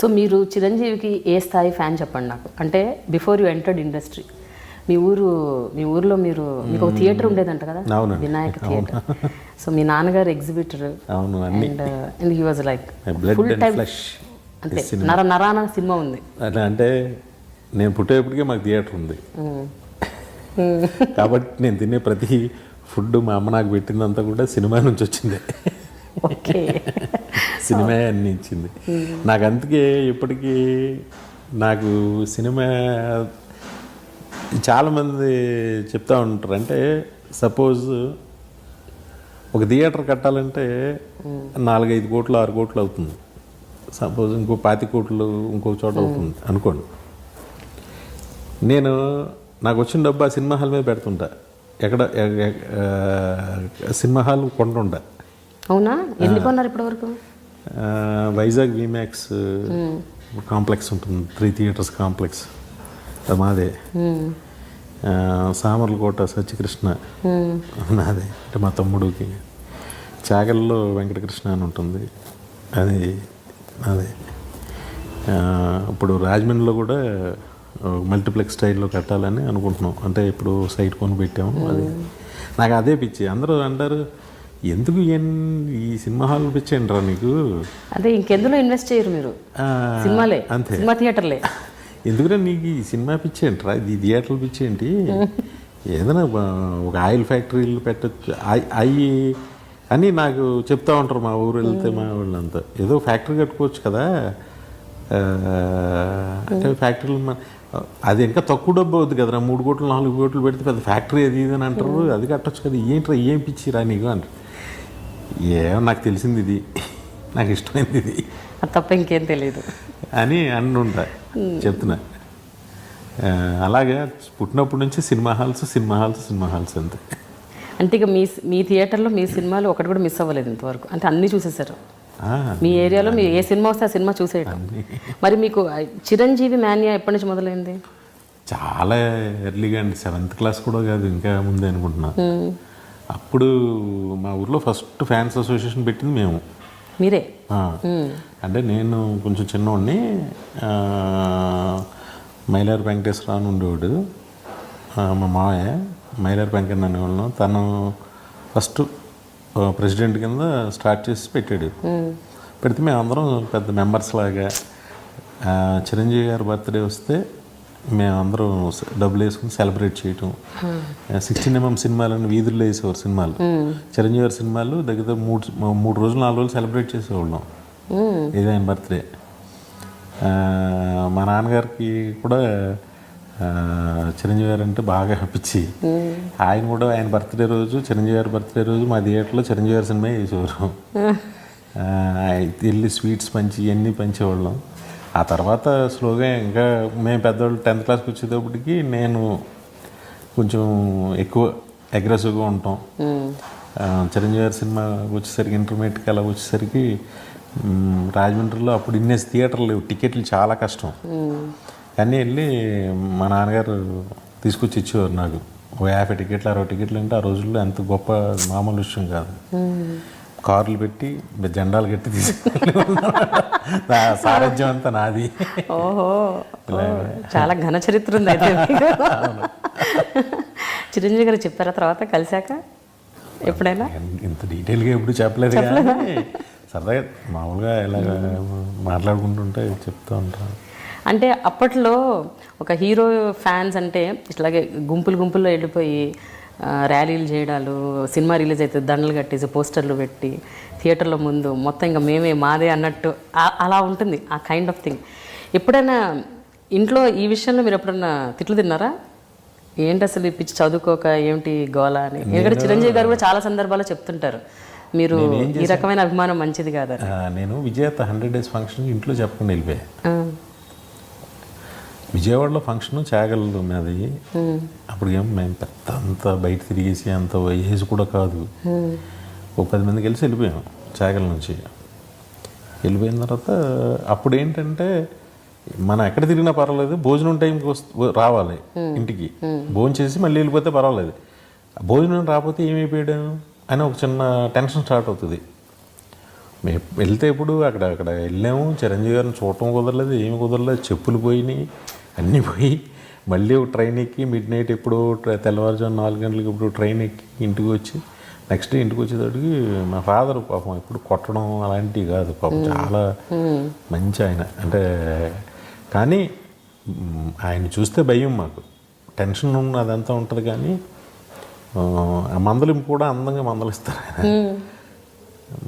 So మీరు చిరంజీవికి ఏ స్థాయి ఫ్యాన్ చెప్పండి నాకు. అంటే బిఫోర్ యూ ఎంటర్డ్ ఇండస్ట్రీ మీ ఊర్లో మీకు ఒక థియేటర్ ఉండేదంట కదా, వినాయక థియేటర్. సో మీ నాన్నగారు exhibitor and he was like full time అంటే నరాన సినిమా ఉంది. అట్లా అంటే నేను పుట్టేప్పటికే మాకు థియేటర్ ఉంది కాబట్టి నేను తినే ప్రతి ఫుడ్ మా అమ్మ నాకు పెట్టిందంతా కూడా సినిమా నుంచి వచ్చింది. ఓకే, సినిమా అన్ని ఇచ్చింది నాకు. అందుకే ఇప్పటికీ నాకు సినిమా చాలామంది చెప్తా ఉంటారు. అంటే సపోజ్ ఒక థియేటర్ కట్టాలంటే 4-5 కోట్లు 6 కోట్లు అవుతుంది. సపోజ్ ఇంకో 20 కోట్లు ఇంకో చోట అవుతుంది అనుకోండి. నాకు వచ్చిన డబ్బు ఆ సినిమా హాల్ మీద పెడుతుంటా. Cinema hall కొంటుంటా. అవునా? ఎన్ని కొన్నారు ఇప్పటివరకు? వైజాగ్ విమాక్స్ కాంప్లెక్స్ ఉంటుంది, 3 థియేటర్స్ కాంప్లెక్స్ మాదే. సామర్లకోట సత్యకృష్ణ నాదే, అంటే మా తమ్ముడికి. చాగల్లో వెంకటకృష్ణ అని ఉంటుంది, అది అదే. ఇప్పుడు రాజమండ్రిలో కూడా మల్టీప్లెక్స్ స్టైల్లో కట్టాలని అనుకుంటున్నాం. అంటే ఇప్పుడు సైట్ కొని పెట్టాము. అది నాకు అదే పిచ్చి. అందరూ అంటారు ఎందుకు ఈ సినిమా హాల్ పిచ్చేయండి రా నీకు. అదే ఇంకెందులో ఇన్వెస్ట్ చేయరు మీరు, సినిమాలే అంతే, సినిమా థియేటర్లే. ఎందుకంటే నీకు ఈ సినిమా పిచ్చేంట్రా, ఈ థియేటర్లు పిచ్చేంటి. ఏదైనా ఒక ఆయిల్ ఫ్యాక్టరీలు పెట్టచ్చు అవి అని నాకు చెప్తా ఉంటారు. మా ఊరు వెళ్తే మా వాళ్ళంతా ఏదో ఫ్యాక్టరీ కట్టుకోవచ్చు కదా, అంటే ఫ్యాక్టరీలు అది ఇంకా తక్కువ డబ్బు అవుతుంది కదరా, 3 కోట్లు 4 కోట్లు పెడితే పెద్ద ఫ్యాక్టరీ అది ఇది అని అంటారు. అది కట్టచ్చు కదా, ఏంట్రా ఏం పిచ్చిరా నీకు అంటారు. నాకు తెలిసింది ఇది, నాకు ఇష్టమైంది ఇది, తప్ప ఇంకేం తెలియదు అని అంటుంటా చెప్తున్నా. అలాగే పుట్టినప్పటి నుంచి సినిమా హాల్స్ అంతే. అంటే ఇక మీ థియేటర్లో మీ సినిమాలు ఒకటి కూడా మిస్ అవ్వలేదు ఇంతవరకు, అంటే అన్నీ చూసేసారు మీ ఏరియాలో. మీ ఏ సినిమా వస్తే ఆ సినిమా చూసేయటం. మరి మీకు చిరంజీవి మాన్యా ఎప్పటి నుంచి మొదలైంది? చాలా ఎర్లీగా అండి, 7th క్లాస్ కూడా కాదు, ఇంకా ముందే అనుకుంటున్నా. అప్పుడు మా ఊర్లో ఫస్ట్ ఫ్యాన్స్ అసోసియేషన్ పెట్టింది మేము, మీరే. అంటే నేను కొంచెం చిన్నవాడిని, మైలార్ వెంకటేశ్వర అని ఉండేవాడు మా మావయ్య, మైలార్ వెంకన్న అనేవాళ్ళం. తను ఫస్ట్ ప్రెసిడెంట్ కింద స్టార్ట్ చేసి పెట్టాడు. పెడితే మేము అందరం పెద్ద మెంబర్స్ లాగా, చిరంజీవి గారి బర్త్డే వస్తే మేమందరం డబ్బులు వేసుకుని సెలబ్రేట్ చేయటం. 16mm సినిమాలను వీధుల్లో వేసేవారు సినిమాలు. చిరంజీవి గారి సినిమాలు దగ్గర 3 రోజులు 4 రోజులు సెలబ్రేట్ చేసేవాళ్ళం. ఇది ఆయన బర్త్డే. మా నాన్నగారికి కూడా చిరంజీవి గారు అంటే బాగా పిచ్చి. ఆయన కూడా ఆయన బర్త్డే రోజు, చిరంజీవి గారి బర్త్డే రోజు మా థియేటర్లో చిరంజీవి గారి సినిమా వేసేవారు. వెళ్ళి స్వీట్స్ ఇవన్నీ పంచేవాళ్ళం. ఆ తర్వాత స్లోగా ఇంకా మేము పెద్దవాళ్ళు 10th క్లాస్కి వచ్చేటప్పటికి నేను కొంచెం ఎక్కువ అగ్రెసివ్గా ఉంటాం. చిరంజీవి గారి సినిమా వచ్చేసరికి ఇంటర్మీడియట్కి అలా వచ్చేసరికి రాజమండ్రిలో అప్పుడు ఇన్నేసి థియేటర్లు లేవు, టికెట్లు చాలా కష్టం. కానీ వెళ్ళి మా నాన్నగారు తీసుకొచ్చి ఇచ్చేవారు నాకు. 50 టికెట్లు 60 టికెట్లు అంటే ఆ రోజుల్లో ఎంత గొప్ప మామూలు విషయం కాదు. కార్లు పెట్టి జెండాలు కట్టి తీసుకెళ్ళి సారథ్యం అంతా నాది. ఓహో, చాలా ఘన చరిత్ర ఉంది అయితే. చిరంజీవి గారు చెప్పారా తర్వాత కలిశాక ఎప్పుడైనా? ఇంత డీటెయిల్గా ఎప్పుడు చెప్పలేదు కానీ సరదాగా మామూలుగా ఇలా మాట్లాడుకుంటుంటే చెప్తూ ఉంటాను. అంటే అప్పట్లో ఒక హీరో ఫ్యాన్స్ అంటే ఇట్లాగే గుంపుల్లో వెళ్ళిపోయి ర్యాలీలు చేయడాలు, సినిమా రిలీజ్ అయితే దండలు కట్టేసి పోస్టర్లు పెట్టి థియేటర్లో ముందు మొత్తం ఇంకా మేమే మాదే అన్నట్టు అలా ఉంటుంది ఆ కైండ్ ఆఫ్ థింగ్. ఎప్పుడైనా ఇంట్లో ఈ విషయంలో మీరు ఎప్పుడన్నా తిట్లు తిన్నారా? ఏంటి అసలు ఈ పిచ్చి చదువుకోక ఏమిటి గోళ అని? ఎందుకంటే చిరంజీవి గారు కూడా చాలా సందర్భాల్లో చెప్తుంటారు మీరు ఈ రకమైన అభిమానం మంచిది కాదు. నేను విజేత 100 days ఫంక్షన్ ఇంట్లో చెప్పకుండా వెళ్ళిపోయా. విజయవాడలో ఫంక్షన్ చాగల్లో ఉన్నది. అప్పుడు ఏం మేము పెద్ద అంత బయట తిరిగేసి అంత ఏజ్ కూడా కాదు, 10 మందికి కలిసి వెళ్ళిపోయాం చాగల నుంచి. వెళ్ళిపోయిన తర్వాత అప్పుడు ఏంటంటే మనం ఎక్కడ తిరిగినా పర్వాలేదు, భోజనం టైంకి రావాలి ఇంటికి, భోజనం చేసి మళ్ళీ వెళ్ళిపోతే పర్వాలేదు. భోజనం రాకపోతే ఏమైపోయాడు అని ఒక చిన్న టెన్షన్ స్టార్ట్ అవుతుంది. మేము వెళ్తే ఇప్పుడు అక్కడ వెళ్ళాము, చిరంజీవి గారిని చూడటం కుదరలేదు, ఏమి కుదరలేదు, చెప్పులు పోయినాయి, అన్నీ పోయి మళ్ళీ ఒక ట్రైన్ ఎక్కి మిడ్ నైట్ ఎప్పుడు తెల్లవారుజాము 4 గంటలకు ఇప్పుడు ట్రైన్ ఎక్కి ఇంటికి వచ్చి నెక్స్ట్ డే ఇంటికి వచ్చేటప్పటికి మా ఫాదర్ పాపం ఎప్పుడు కొట్టడం అలాంటివి కాదు పాపం, చాలా మంచి ఆయన. అంటే కానీ ఆయన చూస్తే భయం, మాకు టెన్షన్ అదంతా ఉంటుంది. కానీ ఆ మందలింపు కూడా అందంగా మందలిస్తారు ఆయన.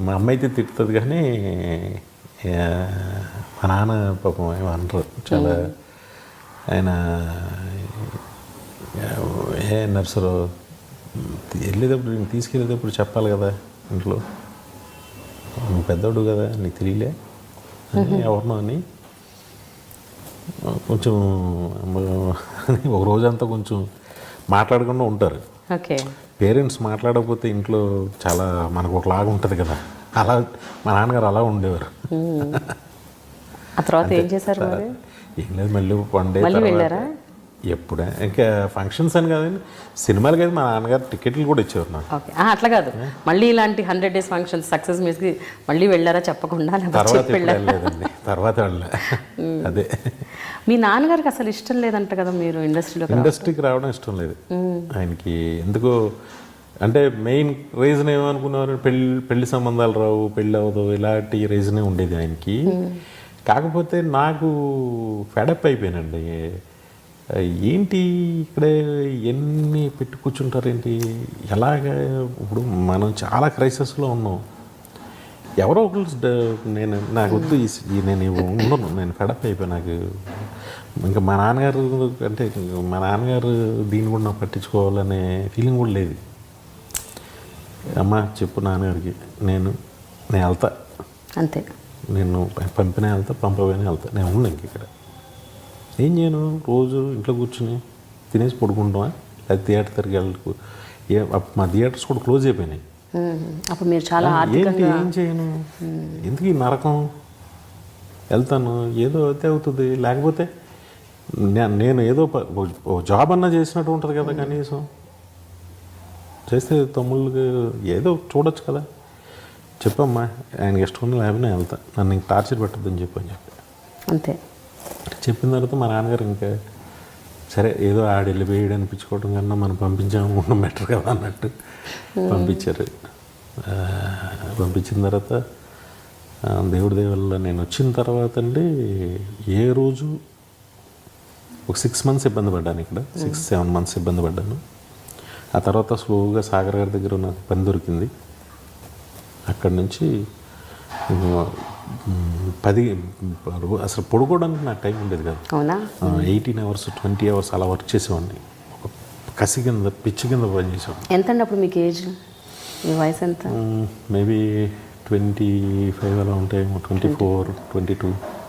మా అమ్మ అయితే తిడుతుంది కానీ మా నాన్న పాపం ఏమనరు. చాలా ఆయన నర్సరావు వెళ్ళేటప్పుడు నేను తీసుకెళ్ళేటప్పుడు చెప్పాలి కదా ఇంట్లో, నువ్వు పెద్దోడు కదా నీకు తెలియలే అని ఎవరినో అని కొంచెం ఒక రోజంతా కొంచెం మాట్లాడకుండా ఉంటారు. ఓకే. పేరెంట్స్ మాట్లాడకపోతే ఇంట్లో చాలా మనకు ఒకలాగా ఉంటుంది కదా, అలా మా నాన్నగారు అలా ఉండేవారు. ఆ తర్వాత ఏం చేశారు మరి? ఏం లేదు, మళ్ళీ వన్ డే వెళ్ళారా? ఎప్పుడే ఇంకా ఫంక్షన్స్ అని కాదండి, సినిమాలకి అయితే మా నాన్నగారు టికెట్లు కూడా ఇచ్చేవారు నాకు. ఓకే, అట్లా కాదు, మళ్ళీ ఇలాంటి 100 days ఫంక్షన్స్ సక్సెస్ మీస్కి మళ్ళీ వెళ్ళారా చెప్పకుండా? తర్వాత వెళ్ళలేదండి, తర్వాత వెళ్ళలే. అదే మీ నాన్నగారికి అసలు ఇష్టం లేదంట కదా మీరు ఇండస్ట్రీకి రావడం ఇష్టం లేదు ఆయనకి. ఎందుకో అంటే మెయిన్ రీజన్ ఏమనుకున్నారు, పెళ్లి సంబంధాలు రావు, పెళ్ళి అవ్వదు, ఇలాంటి రీజనే ఉండేది ఆయనకి. కాకపోతే నాకు ఫెడప్ అయిపోయానండి. ఏంటి ఇక్కడ ఎన్ని పెట్టి కూర్చుంటారేంటి, ఎలాగ ఇప్పుడు మనం చాలా క్రైసిస్లో ఉన్నాం, ఎవరో ఒకరు నాకు వద్దు, నేను ఉండను, నేను ఫెడప్ అయిపోయి నాకు ఇంకా మా నాన్నగారు అంటే మా నాన్నగారు దీన్ని కూడా నాకు పట్టించుకోవాలనే ఫీలింగ్ కూడా లేదు. అమ్మ చెప్పు నాన్నగారికి, నేను వెళ్తా అంతే, నేను పంపినా వెళ్తా, పంపపోయినా వెళ్తా, నేను ఉన్నా ఇంక ఇక్కడ ఏం చేయను, రోజు ఇంట్లో కూర్చుని తినేసి పడుకుంటామా, లేదా థియేటర్ దగ్గరికి మా థియేటర్స్ కూడా క్లోజ్ అయిపోయినాయి. అప్పుడు మీరు చాలా ఏంటి ఏం చేయను, ఎందుకు ఈ నరకం, వెళ్తాను ఏదో అయితే అవుతుంది, లేకపోతే నేను ఏదో జాబ్ అన్నా చేసినట్టు ఉంటుంది కదా, కనీసం చేస్తే తమ్ముళ్ళకి ఏదో చూడొచ్చు కదా. చెప్పమ్మా ఆయనకి ఇష్టం ఉంది, లేకపోతే నేను వెళ్తా, నన్ను ఇంక టార్చర్ పెట్టద్దని చెప్పి అంతే చెప్పిన తర్వాత మా నాన్నగారు ఇంకా సరే ఏదో ఆడ వెళ్ళిపోయాడు అనిపించుకోవడం కన్నా మనం పంపించాము ఉండడం బెటర్ కదా అన్నట్టు పంపించారు. పంపించిన తర్వాత దేవుడి దేవుళ్ళ నేను వచ్చిన తర్వాత అండి ఏ రోజు ఒక 6 months ఇబ్బంది పడ్డాను, ఇక్కడ 6-7 months ఇబ్బంది పడ్డాను. ఆ తర్వాత స్లోగా సాగర్ గారి దగ్గర నాకు పని దొరికింది. అక్కడి నుంచి 10 అసలు పడుకోవడానికి నాకు టైం ఉండేది కాదు. 18 hours 20 hours అలా వర్క్ చేసేవాడిని, కసి కింద పిచ్చి కింద పనిచేసేవాడిని. ఎంత అండి అప్పుడు మీకు ఏజ్, మీ వయసు ఎంత? మేబీ 25 అలా ఉంటాయేమో, 24-22.